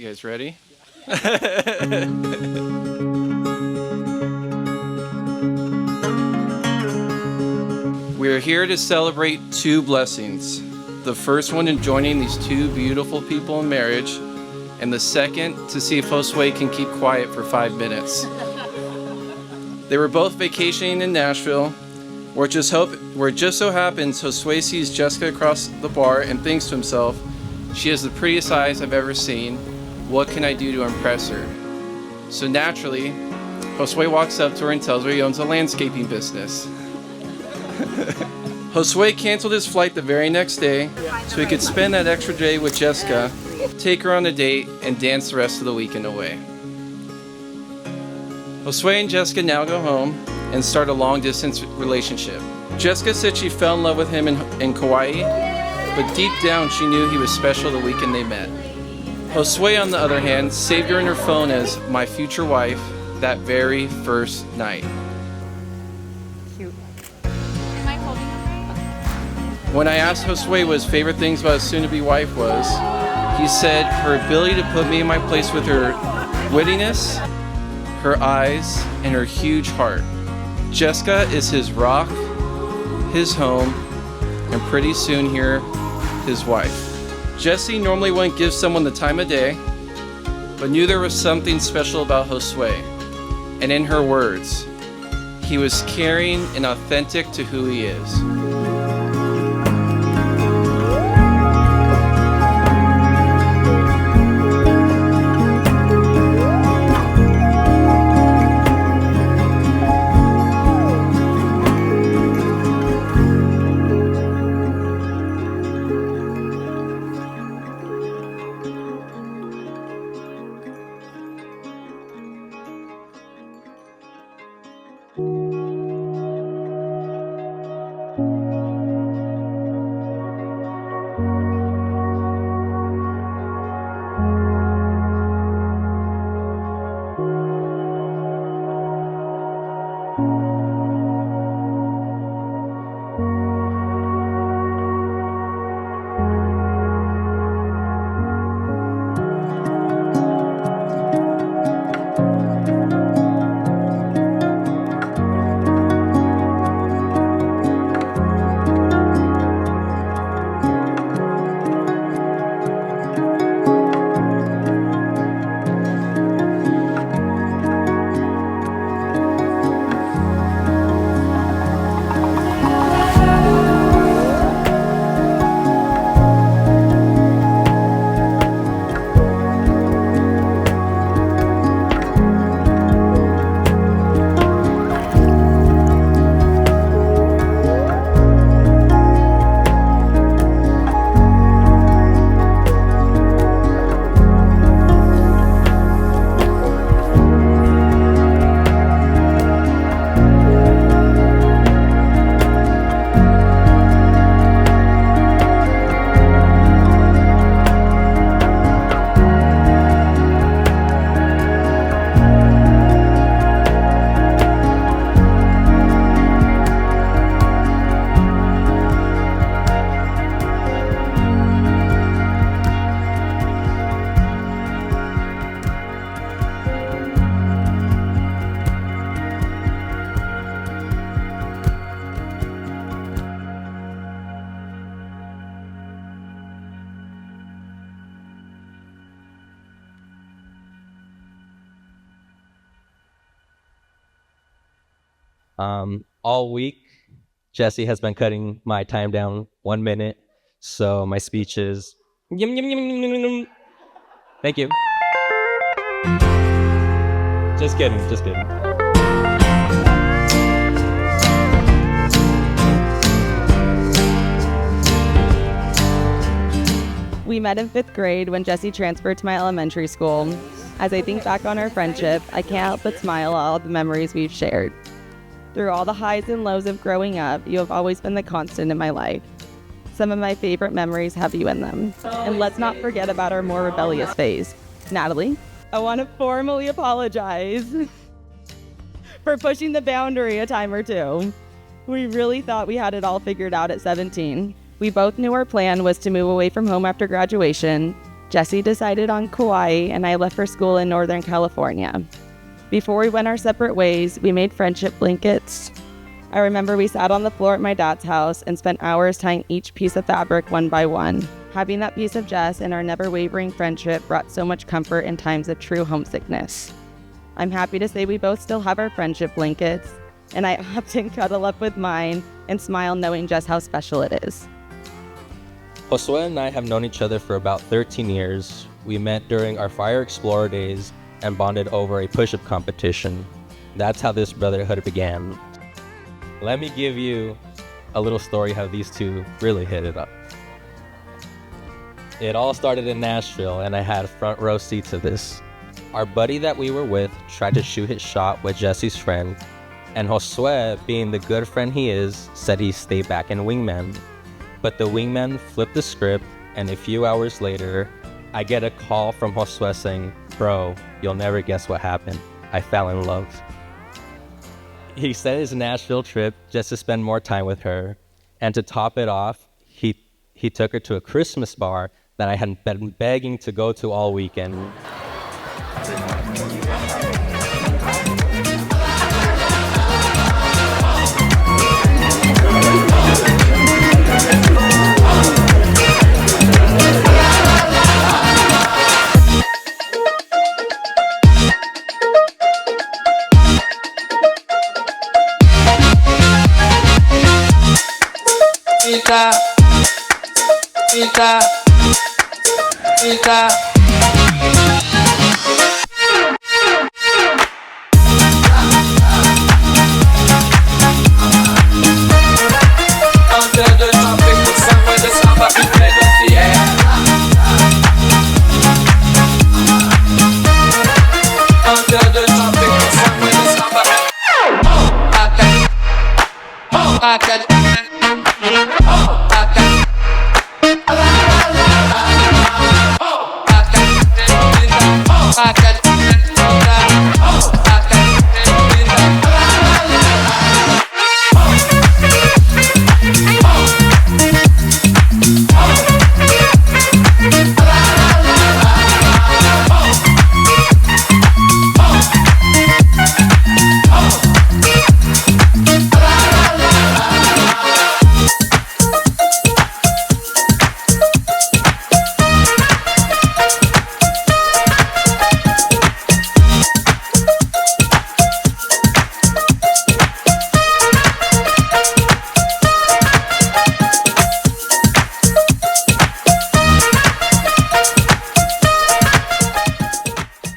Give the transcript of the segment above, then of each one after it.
You guys ready? We are here to celebrate two blessings. The first one in joining these two beautiful people in marriage, and the second to see if Josue can keep quiet for 5 minutes. They were both vacationing in Nashville, where it just so happens Josue sees Jessica across the bar and thinks to himself, she has the prettiest eyes I've ever seen. What can I do to impress her? So naturally, Josue walks up to her and tells her he owns a landscaping business. Josue canceled his flight the very next day so he could spend that extra day with Jessica, take her on a date, and dance the rest of the weekend away. Josue and Jessica now go home and start a long-distance relationship. Jessica said she fell in love with him in Kauai, but deep down she knew he was special the weekend they met. Josue, on the other hand, saved her in her phone as my future wife that very first night. Cute. Am I holding it right? When I asked Josue what his favorite things about his soon-to-be wife was, he said her ability to put me in my place with her wittiness, her eyes, and her huge heart. Jessica is his rock, his home, and pretty soon here, his wife. Jessie normally wouldn't give someone the time of day, but knew there was something special about Josue. And in her words, he was caring and authentic to who he is. All week, Jesse has been cutting my time down 1 minute, so my speech is yum, yum, yum, yum, yum, yum. Thank you. Just kidding, just kidding. We met in 5th grade when Jesse transferred to my elementary school. As I think back on our friendship, I can't help but smile at all the memories we've shared. Through all the highs and lows of growing up, you have always been the constant in my life. Some of my favorite memories have you in them. And let's not forget about our more rebellious phase. Natalie, I want to formally apologize for pushing the boundary a time or two. We really thought we had it all figured out at 17. We both knew our plan was to move away from home after graduation, Jesse decided on Kauai, and I left for school in Northern California. Before we went our separate ways, we made friendship blankets. I remember we sat on the floor at my dad's house and spent hours tying each piece of fabric one by one. Having that piece of Jess and our never-wavering friendship brought so much comfort in times of true homesickness. I'm happy to say we both still have our friendship blankets, and I often cuddle up with mine and smile knowing just how special it is. Josue and I have known each other for about 13 years. We met during our Fire Explorer days and bonded over a push-up competition. That's how this brotherhood began. Let me give you a little story how these two really hit it up. It all started in Nashville, and I had front row seat to this. Our buddy that we were with tried to shoot his shot with Jesse's friend, and Josue, being the good friend he is, said he'd stay back in wingman. But the wingman flipped the script, and a few hours later, I get a call from Josue saying, "Bro, you'll never guess what happened. I fell in love." He set his Nashville trip just to spend more time with her, and to top it off, he took her to a Christmas bar that I had been begging to go to all weekend.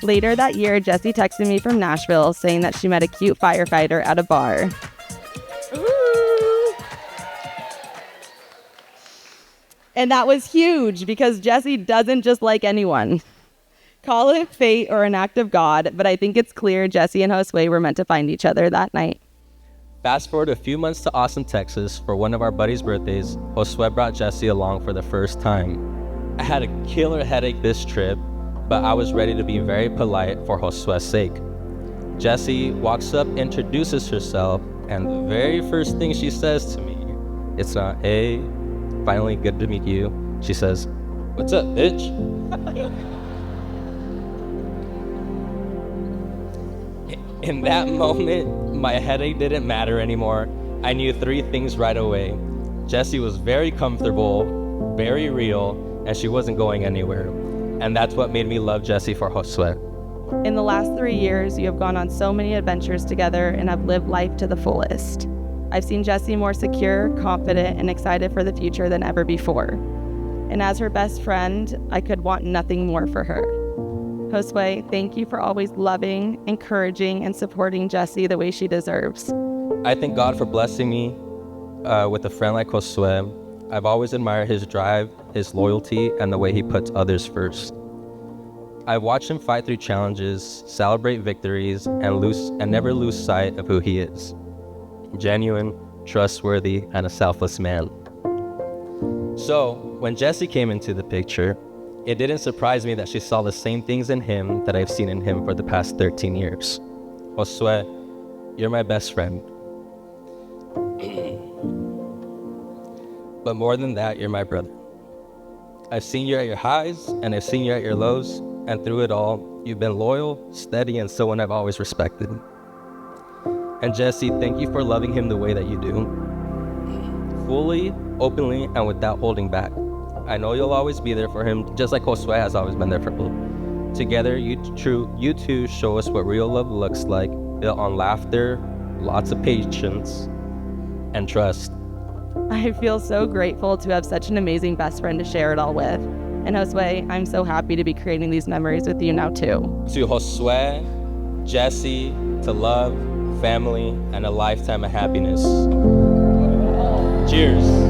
Later that year, Jessie texted me from Nashville saying that she met a cute firefighter at a bar. Ooh. And that was huge because Jessie doesn't just like anyone. Call it fate or an act of God, but I think it's clear Jessie and Josue were meant to find each other that night. Fast forward a few months to Austin, Texas for one of our buddies' birthdays. Josue brought Jessie along for the first time. I had a killer headache this trip, but I was ready to be very polite for Josue's sake. Jessie walks up, introduces herself, and the very first thing she says to me, it's not, "Hey, finally good to meet you." She says, "What's up, bitch?" In that moment, my headache didn't matter anymore. I knew three things right away. Jessie was very comfortable, very real, and she wasn't going anywhere. And that's what made me love Jessie for Josue. In the last 3 years, you have gone on so many adventures together and have lived life to the fullest. I've seen Jessie more secure, confident, and excited for the future than ever before. And as her best friend, I could want nothing more for her. Josue, thank you for always loving, encouraging, and supporting Jessie the way she deserves. I thank God for blessing me with a friend like Josue. I've always admired his drive, his loyalty, and the way he puts others first. I've watched him fight through challenges, celebrate victories, and never lose sight of who he is. Genuine, trustworthy, and a selfless man. So, when Jessie came into the picture, it didn't surprise me that she saw the same things in him that I've seen in him for the past 13 years. Josue, you're my best friend. But more than that, you're my brother. I've seen you at your highs, and I've seen you at your lows, and through it all, you've been loyal, steady, and someone I've always respected. And Jesse, thank you for loving him the way that you do. Fully, openly, and without holding back. I know you'll always be there for him, just like Josue has always been there for him. Together, you two show us what real love looks like, built on laughter, lots of patience, and trust. I feel so grateful to have such an amazing best friend to share it all with. And Josue, I'm so happy to be creating these memories with you now too. To Josue, Jesse, to love, family, and a lifetime of happiness. Cheers.